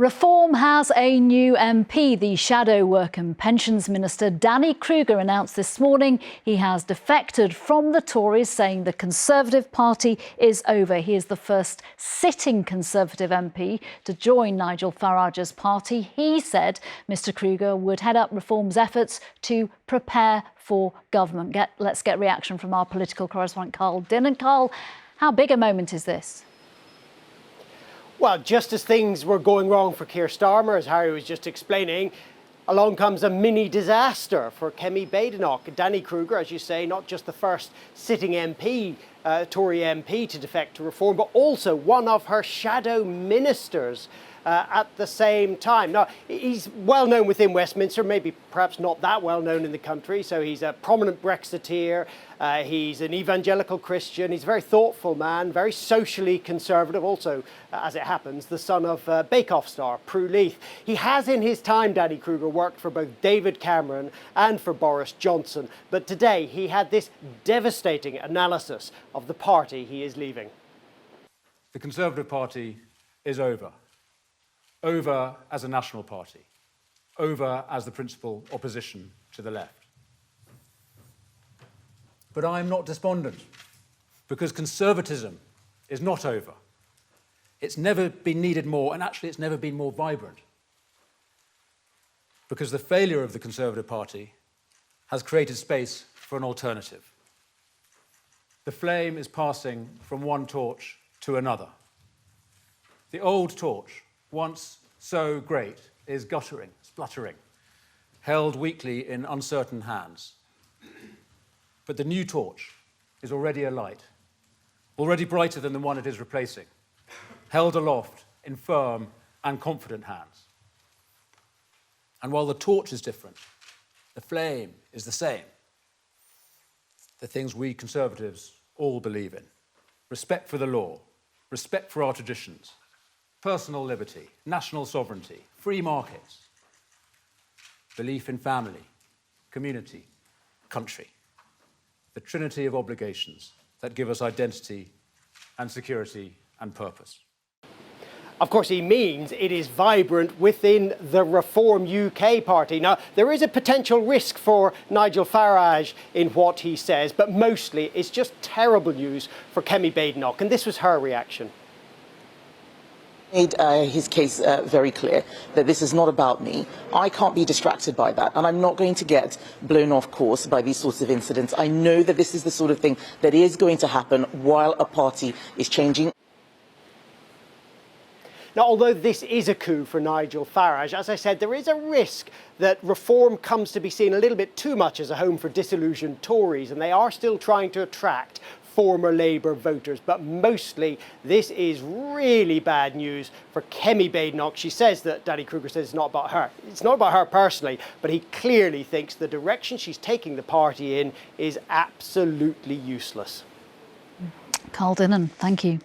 Reform has a new MP. The Shadow Work and Pensions Minister Danny Kruger announced this morning he has defected from the Tories, saying the Conservative Party is over. He is the first sitting Conservative MP to join Nigel Farage's party. He said Mr Kruger would head up Reform's efforts to prepare for government. Let's get reaction from our political correspondent Carl Dinnan. Carl, how big a moment is this? Well, just as things were going wrong for Keir Starmer, as Harry was just explaining, along comes a mini disaster for Kemi Badenoch. Danny Kruger, as you say, not just the first sitting MP, Tory MP to defect to Reform, but also one of her shadow ministers at the same time. Now, he's well known within Westminster, maybe perhaps not that well known in the country. So he's a prominent Brexiteer. He's an evangelical Christian. He's a very thoughtful man, very socially conservative. Also, as it happens, the son of Bake Off star Prue Leith. He has in his time, Danny Kruger, worked for both David Cameron and for Boris Johnson. But today he had this devastating analysis of the party he is leaving. The Conservative Party is over. Over as a national party, over as the principal opposition to the left. But I am not despondent, because conservatism is not over. It's never been needed more, and actually it's never been more vibrant. Because the failure of the Conservative Party has created space for an alternative. The flame is passing from one torch to another. The old torch, once so great, is guttering, spluttering, held weakly in uncertain hands. But the new torch is already alight, already brighter than the one it is replacing, held aloft in firm and confident hands. And while the torch is different, the flame is the same. The things we Conservatives all believe in: respect for the law, respect for our traditions, personal liberty, national sovereignty, free markets, belief in family, community, country. The trinity of obligations that give us identity and security and purpose. Of course, he means it is vibrant within the Reform UK party. Now, there is a potential risk for Nigel Farage in what he says, but mostly it's just terrible news for Kemi Badenoch, and this was her reaction. Made his case very clear that this is not about me. I can't be distracted by that, and I'm not going to get blown off course by these sorts of incidents. I know that this is the sort of thing that is going to happen while a party is changing. Now, although this is a coup for Nigel Farage, as I said, there is a risk that Reform comes to be seen a little bit too much as a home for disillusioned Tories, and they are still trying to attract former Labour voters. But mostly, this is really bad news for Kemi Badenoch. She says that Danny Kruger says it's not about her. It's not about her personally, but he clearly thinks the direction she's taking the party in is absolutely useless. Carl Dinnan, thank you.